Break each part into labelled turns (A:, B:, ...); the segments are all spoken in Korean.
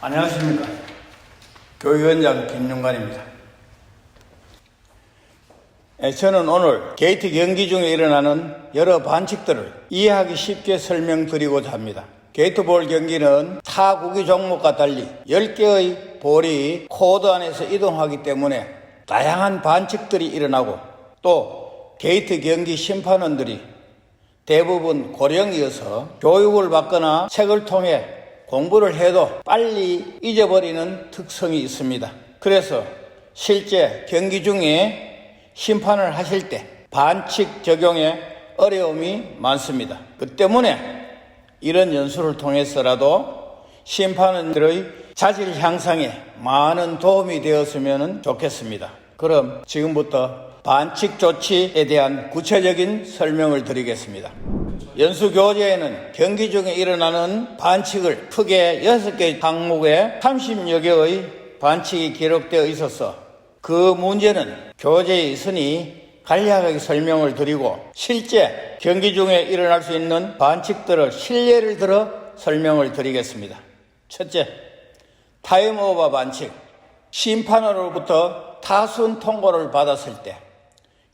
A: 안녕하십니까. 교육위원장 김용관입니다. 저는 오늘 게이트 경기 중에 일어나는 여러 반칙들을 이해하기 쉽게 설명드리고자 합니다. 게이트볼 경기는 타구기 종목과 달리 10개의 볼이 코드 안에서 이동하기 때문에 다양한 반칙들이 일어나고 또 게이트 경기 심판원들이 대부분 고령이어서 교육을 받거나 책을 통해 공부를 해도 빨리 잊어버리는 특성이 있습니다. 그래서 실제 경기 중에 심판을 하실 때 반칙 적용에 어려움이 많습니다. 그 때문에 이런 연수를 통해서라도 심판원들의 자질 향상에 많은 도움이 되었으면 좋겠습니다. 그럼 지금부터 반칙 조치에 대한 구체적인 설명을 드리겠습니다. 연수 교재에는 경기 중에 일어나는 반칙을 크게 6개 항목에 30여 개의 반칙이 기록되어 있어서 그 문제는 교재에 있으니 간략하게 설명을 드리고 실제 경기 중에 일어날 수 있는 반칙들을 실례를 들어 설명을 드리겠습니다. 첫째, 타임오버 반칙. 심판으로부터 타순 통고를 받았을 때,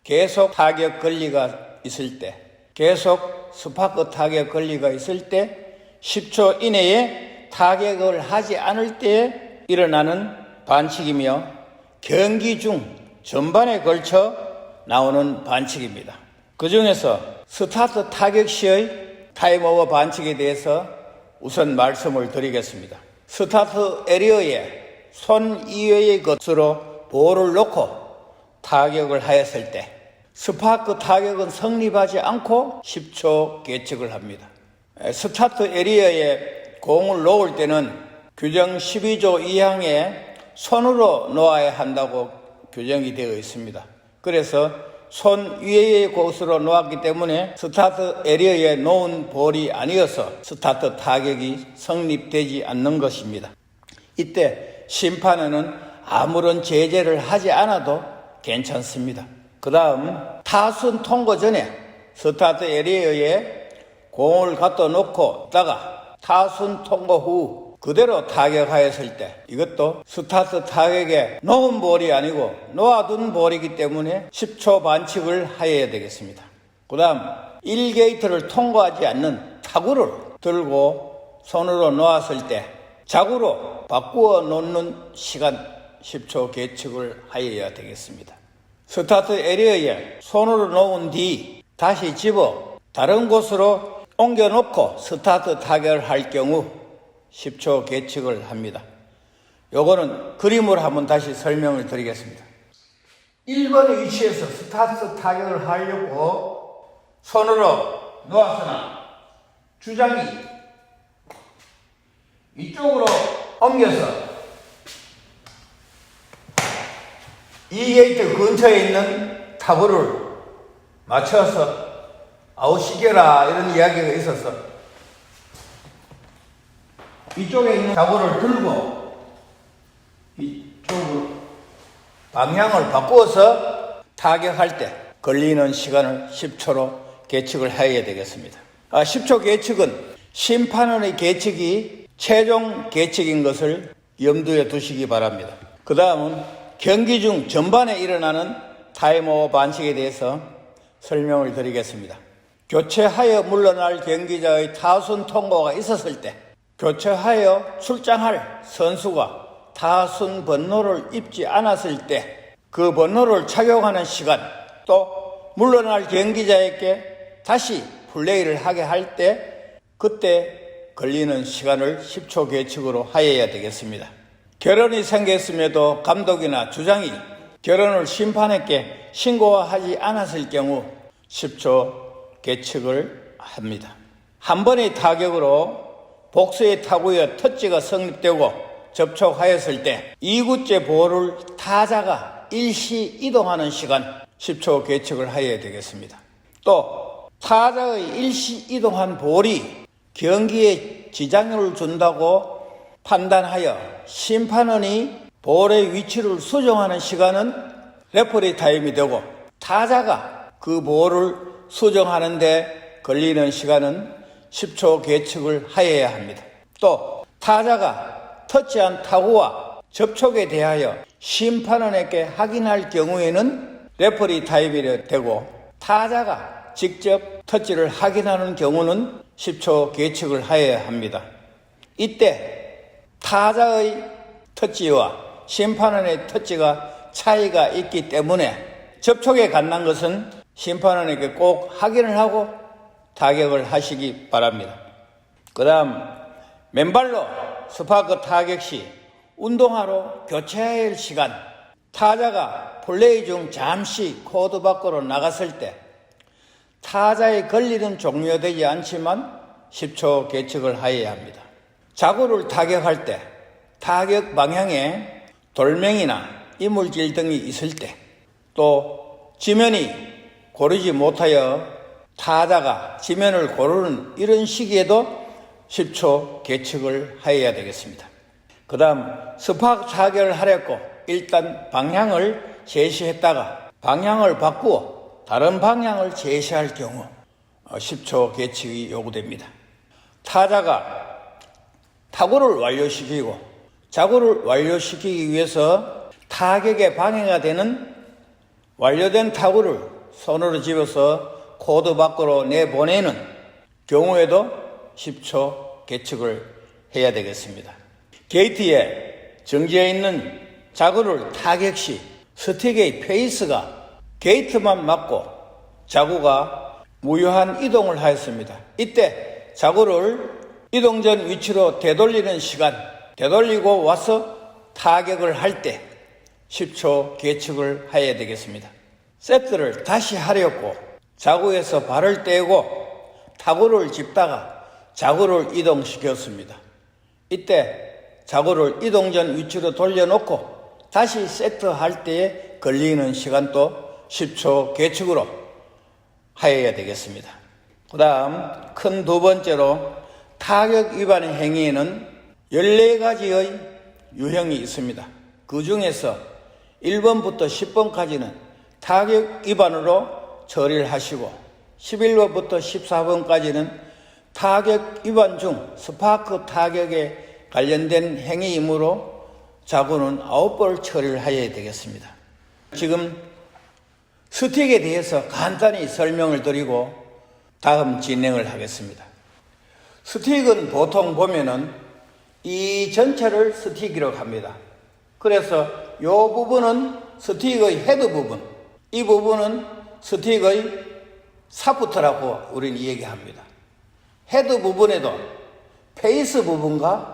A: 계속 타격 권리가 있을 때, 계속 스파크 타격 권리가 있을 때 10초 이내에 타격을 하지 않을 때에 일어나는 반칙이며 경기 중 전반에 걸쳐 나오는 반칙입니다. 그 중에서 스타트 타격 시의 타임오버 반칙에 대해서 우선 말씀을 드리겠습니다. 스타트 에리어에 손 이외의 것으로 볼을 놓고 타격을 하였을 때 스파크 타격은 성립하지 않고 10초 계측을 합니다. 스타트 에리어에 공을 놓을 때는 규정 12조 2항에 손으로 놓아야 한다고 규정이 되어 있습니다. 그래서 손 위의 곳으로 놓았기 때문에 스타트 에리어에 놓은 볼이 아니어서 스타트 타격이 성립되지 않는 것입니다. 이때 심판원은 아무런 제재를 하지 않아도 괜찮습니다. 그 다음 타순 통고 전에 스타트 에리어에 공을 갖다 놓고 있다가 타순 통고 후 그대로 타격하였을 때 이것도 스타트 타격에 놓은 볼이 아니고 놓아둔 볼이기 때문에 10초 반칙을 하여야 되겠습니다. 그 다음 1게이트를 통과하지 않는 타구를 들고 손으로 놓았을 때 자구로 바꾸어 놓는 시간 10초 계측을 하여야 되겠습니다. 스타트 에리어에 손으로 놓은 뒤 다시 집어 다른 곳으로 옮겨 놓고 스타트 타격을 할 경우 10초 계측을 합니다. 요거는 그림으로 한번 다시 설명을 드리겠습니다. 1번의 위치에서 스타트 타격을 하려고 손으로 놓았으나 주장이 이쪽으로 옮겨서 이 게이트 근처에 있는 타구를 맞춰서 아웃시켜라 이런 이야기가 있어서 이쪽에 있는 타구를 들고 이쪽으로 방향을 바꾸어서 타격할 때 걸리는 시간을 10초로 계측을 해야 되겠습니다. 10초 계측은 심판원의 계측이 최종 계측인 것을 염두에 두시기 바랍니다. 그 다음은 경기 중 전반에 일어나는 타임오버 반칙에 대해서 설명을 드리겠습니다. 교체하여 물러날 경기자의 타순 통고가 있었을 때 교체하여 출장할 선수가 타순 번호를 입지 않았을 때 그 번호를 착용하는 시간 또 물러날 경기자에게 다시 플레이를 하게 할 때 그때 걸리는 시간을 10초 계측으로 하여야 되겠습니다. 결혼이 생겼음에도 감독이나 주장이 결혼을 심판에게 신고하지 않았을 경우 10초 계측을 합니다. 한 번의 타격으로 복수의 타구의 터치가 성립되고 접촉하였을 때 2구째 볼을 타자가 일시 이동하는 시간 10초 계측을 하여야 되겠습니다. 또 타자의 일시 이동한 볼이 경기에 지장을 준다고 판단하여 심판원이 볼의 위치를 수정하는 시간은 레퍼리 타임이 되고 타자가 그 볼을 수정하는데 걸리는 시간은 10초 계측을 하여야 합니다. 또 타자가 터치한 타구와 접촉에 대하여 심판원에게 확인할 경우에는 레퍼리 타임이 되고, 타자가 직접 터치를 확인하는 경우는 10초 계측을 하여야 합니다. 이때 타자의 터치와 심판원의 터치가 차이가 있기 때문에 접촉에 관한 것은 심판원에게 꼭 확인을 하고 타격을 하시기 바랍니다. 그 다음, 맨발로 스파크 타격 시 운동화로 교체해야 할 시간, 타자가 플레이 중 잠시 코드 밖으로 나갔을 때 타자의 권리는 종료되지 않지만 10초 계측을 하여야 합니다. 자구를 타격할 때 타격 방향에 돌멩이나 이물질 등이 있을 때, 또 지면이 고르지 못하여 타자가 지면을 고르는 이런 시기에도 10초 계측을 하여야 되겠습니다. 그 다음, 스파크 타격을 하려고 일단 방향을 제시했다가 방향을 바꾸어 다른 방향을 제시할 경우 10초 계측이 요구됩니다. 타자가 타구를 완료시키고 자구를 완료시키기 위해서 타격에 방해가 되는 완료된 타구를 손으로 집어서 코드 밖으로 내보내는 경우에도 10초 계측을 해야 되겠습니다. 게이트에 정지해 있는 자구를 타격 시 스틱의 페이스가 게이트만 맞고 자구가 무효한 이동을 하였습니다. 이때 자구를 이동 전 위치로 되돌리는 시간, 되돌리고 와서 타격을 할 때 10초 계측을 해야 되겠습니다. 세트를 다시 하려고 자구에서 발을 떼고 타구를 짚다가 자구를 이동시켰습니다. 이때 자구를 이동 전 위치로 돌려놓고 다시 세트할 때에 걸리는 시간도 10초 계측으로 하여야 되겠습니다. 그 다음, 큰 두 번째로 타격 위반의 행위에는 14가지의 유형이 있습니다. 그 중에서 1번부터 10번까지는 타격 위반으로 처리를 하시고 11번부터 14번까지는 타격 위반 중 스파크 타격에 관련된 행위이므로 자구는 9번 처리를 해야 되겠습니다. 지금 스틱에 대해서 간단히 설명을 드리고 다음 진행을 하겠습니다. 스틱은 보통 보면은 이 전체를 스틱이라고 합니다. 그래서 이 부분은 스틱의 헤드 부분, 이 부분은 스틱의 사프트라고 우리는 얘기합니다. 헤드 부분에도 페이스 부분과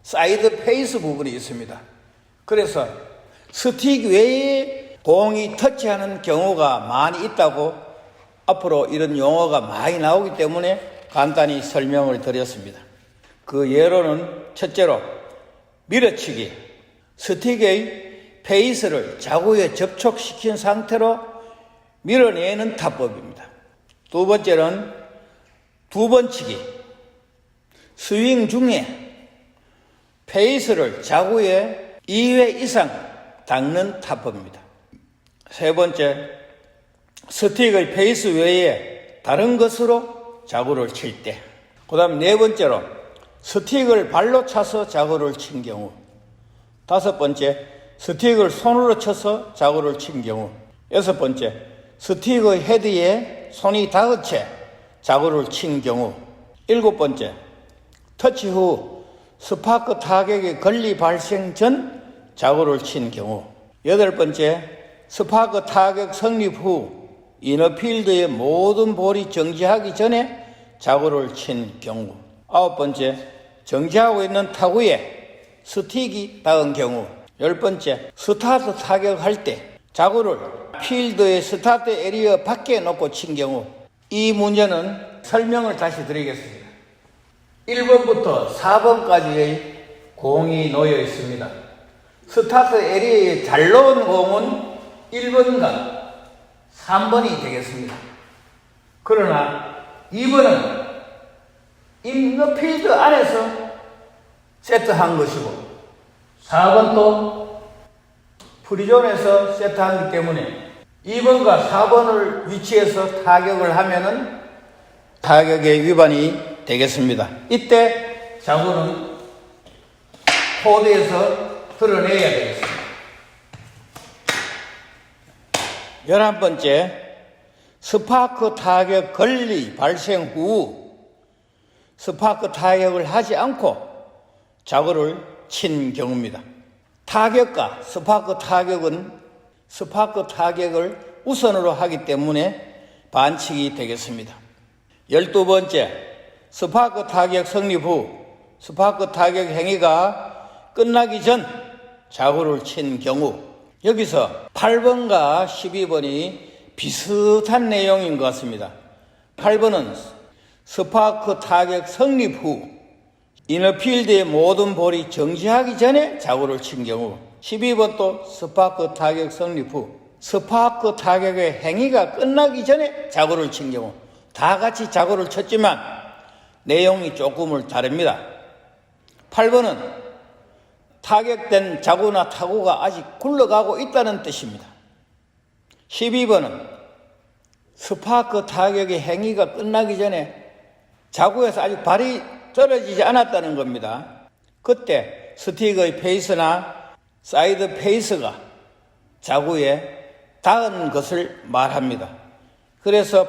A: 사이드 페이스 부분이 있습니다. 그래서 스틱 외에 공이 터치하는 경우가 많이 있다고 앞으로 이런 용어가 많이 나오기 때문에 간단히 설명을 드렸습니다. 그 예로는 첫째로 밀어치기, 스틱의 페이스를 자구에 접촉시킨 상태로 밀어내는 타법입니다. 두 번째는 두 번 치기, 스윙 중에 페이스를 자구에 2회 이상 닦는 타법입니다. 세 번째, 스틱의 페이스 외에 다른 것으로 자구를 칠 때. 그 다음 네 번째로 스틱을 발로 차서 자구를 친 경우. 다섯 번째, 스틱을 손으로 쳐서 자구를 친 경우. 여섯 번째, 스틱의 헤드에 손이 닿은 채 자구를 친 경우. 일곱 번째, 터치 후 스파크 타격의 권리 발생 전 자구를 친 경우. 여덟 번째, 스파크 타격 성립 후 이너필드의 모든 볼이 정지하기 전에 자구를 친 경우. 아홉 번째, 정지하고 있는 타구에 스틱이 닿은 경우. 열 번째, 스타트 타격할 때 자구를 필드의 스타트 에리어 밖에 놓고 친 경우. 이 문제는 설명을 다시 드리겠습니다. 1번부터 4번까지의 공이 놓여 있습니다. 스타트 에리어에 잘 놓은 공은 1번과 3번이 되겠습니다. 그러나 2번은 인너필드 안에서 세트한 것이고 4번도 프리존에서 세트하기 때문에 2번과 4번을 위치해서 타격을 하면은 타격의 위반이 되겠습니다. 이때 자구는 포드에서 드러내야 되겠습니다. 11번째, 스파크 타격 걸리 발생 후 스파크 타격을 하지 않고 자구를 친 경우입니다. 타격과 스파크 타격은 스파크 타격을 우선으로 하기 때문에 반칙이 되겠습니다. 12번째, 스파크 타격 성립 후 스파크 타격 행위가 끝나기 전 자구를 친 경우, 여기서 8번과 12번이 비슷한 내용인 것 같습니다. 8번은 스파크 타격 성립 후 이너필드의 모든 볼이 정지하기 전에 자구를 친 경우, 12번도 스파크 타격 성립 후 스파크 타격의 행위가 끝나기 전에 자구를 친 경우, 다 같이 자구를 쳤지만 내용이 조금을 다릅니다. 8번은 타격된 자구나 타구가 아직 굴러가고 있다는 뜻입니다. 12번은 스파크 타격의 행위가 끝나기 전에 자구에서 아직 발이 떨어지지 않았다는 겁니다. 그때 스틱의 페이스나 사이드 페이스가 자구에 닿은 것을 말합니다. 그래서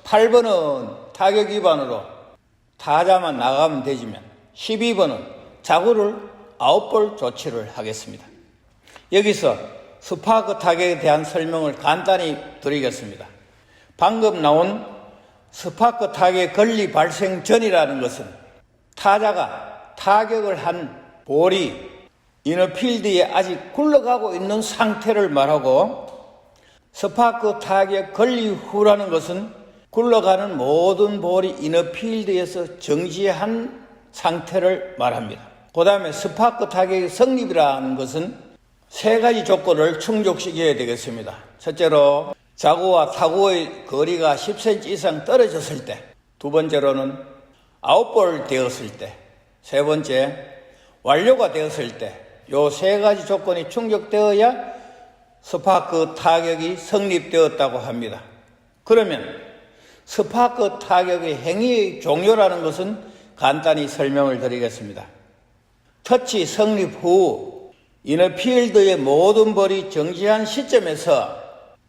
A: 8번은 타격 위반으로 타자만 나가면 되지만 12번은 자구를 아웃볼 조치를 하겠습니다. 여기서 스파크 타격에 대한 설명을 간단히 드리겠습니다. 방금 나온 스파크 타격 걸리 발생 전이라는 것은 타자가 타격을 한 볼이 이너필드에 아직 굴러가고 있는 상태를 말하고, 스파크 타격 걸리 후라는 것은 굴러가는 모든 볼이 이너필드에서 정지한 상태를 말합니다. 그 다음에 스파크 타격의 성립이라는 것은 세 가지 조건을 충족시켜야 되겠습니다. 첫째로 자구와 타구의 거리가 10cm 이상 떨어졌을 때, 두 번째로는 아웃볼 되었을 때, 세 번째 완료가 되었을 때, 요 세 가지 조건이 충족되어야 스파크 타격이 성립되었다고 합니다. 그러면 스파크 타격의 행위의 종료라는 것은 간단히 설명을 드리겠습니다. 터치 성립 후 이너필드의 모든 볼이 정지한 시점에서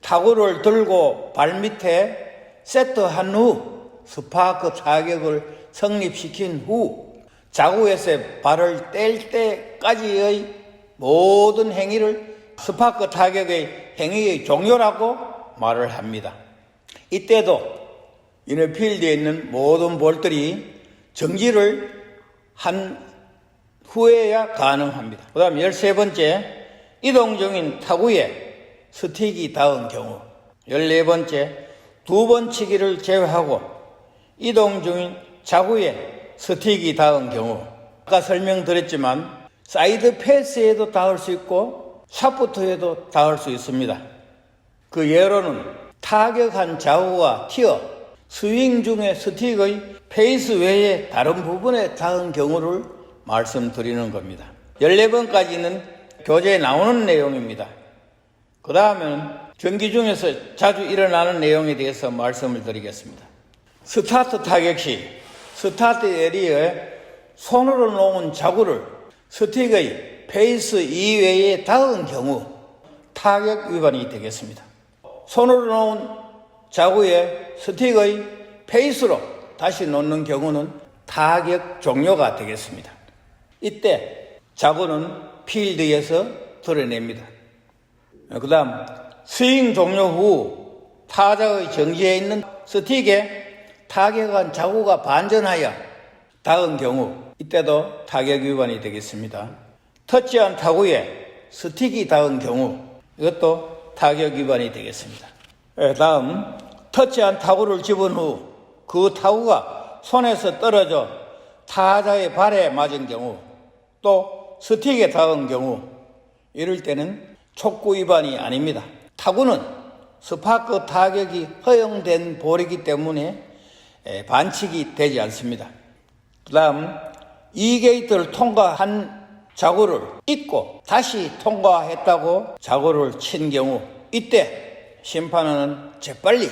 A: 타구를 들고 발밑에 세트한 후 스파크 타격을 성립시킨 후 자구에서 발을 뗄 때까지의 모든 행위를 스파크 타격의 행위의 종료라고 말을 합니다. 이때도 이너필드에 있는 모든 볼들이 정지를 한 후에야 가능합니다. 그 다음 13번째, 이동 중인 타구에 스틱이 닿은 경우. 14번째, 두 번 치기를 제외하고 이동 중인 자구에 스틱이 닿은 경우. 아까 설명드렸지만 사이드 패스에도 닿을 수 있고 샤프트에도 닿을 수 있습니다. 그 예로는 타격한 자구가 튀어 스윙 중에 스틱의 페이스 외에 다른 부분에 닿은 경우를 말씀드리는 겁니다. 14번까지는 교재에 나오는 내용입니다. 그 다음은 경기 중에서 자주 일어나는 내용에 대해서 말씀을 드리겠습니다. 스타트 타격 시 스타트 에리어에 손으로 놓은 자구를 스틱의 페이스 이외에 닿은 경우 타격 위반이 되겠습니다. 손으로 놓은 자구에 스틱의 페이스로 다시 놓는 경우는 타격 종료가 되겠습니다. 이때 자구는 필드에서 드러냅니다. 그 다음 스윙 종료 후 타자의 정지에 있는 스틱에 타격한 자구가 반전하여 닿은 경우, 이때도 타격 위반이 되겠습니다. 터치한 타구에 스틱이 닿은 경우, 이것도 타격 위반이 되겠습니다. 다음 터치한 타구를 집은 후 그 타구가 손에서 떨어져 타자의 발에 맞은 경우, 또 스틱에 닿은 경우, 이럴 때는 촉구 위반이 아닙니다. 타구는 스파크 타격이 허용된 볼이기 때문에 반칙이 되지 않습니다. 그 다음 이 게이트를 통과한 자구를 잊고 다시 통과했다고 자구를 친 경우, 이때 심판은 재빨리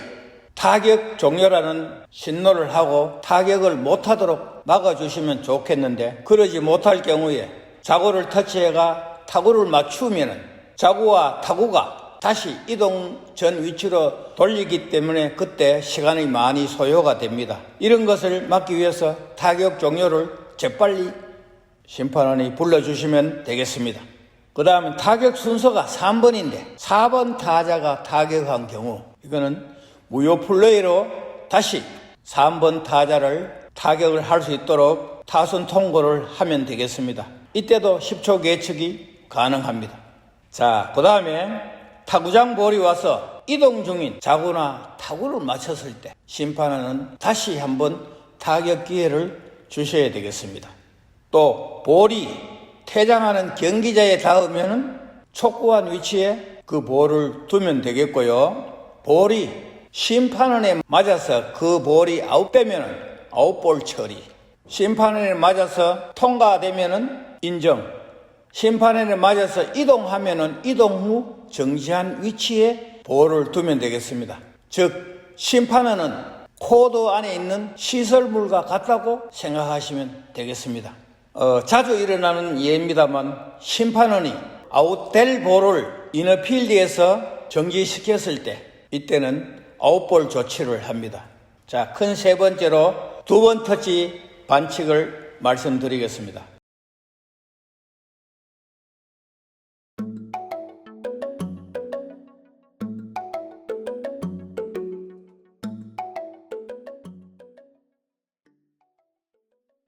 A: 타격 종료라는 신호를 하고 타격을 못하도록 막아주시면 좋겠는데, 그러지 못할 경우에 자구를 터치해가 타구를 맞추면 자구와 타구가 다시 이동 전 위치로 돌리기 때문에 그때 시간이 많이 소요가 됩니다. 이런 것을 막기 위해서 타격 종료를 재빨리 심판원이 불러주시면 되겠습니다. 그 다음에 타격 순서가 3번인데 4번 타자가 타격한 경우 이거는 무효 플레이로 다시 3번 타자를 타격을 할 수 있도록 타선 통고를 하면 되겠습니다. 이때도 10초 계측이 가능합니다. 자, 그 다음에 타구장 볼이 와서 이동 중인 자구나 타구를 맞췄을 때 심판은 다시 한번 타격 기회를 주셔야 되겠습니다. 또 볼이 퇴장하는 경기자에 닿으면 촉구한 위치에 그 볼을 두면 되겠고요. 볼이 심판원에 맞아서 그 볼이 아웃되면 아웃볼 처리, 심판원에 맞아서 통과되면 인정, 심판원에 맞아서 이동하면 이동 후 정지한 위치에 볼을 두면 되겠습니다. 즉 심판원은 코드 안에 있는 시설물과 같다고 생각하시면 되겠습니다. 자주 일어나는 예입니다만 심판원이 아웃될 볼을 이너필드에서 정지시켰을 때 이때는 아웃볼 조치를 합니다. 자, 큰 세 번째로 2번 터치 반칙을 말씀드리겠습니다.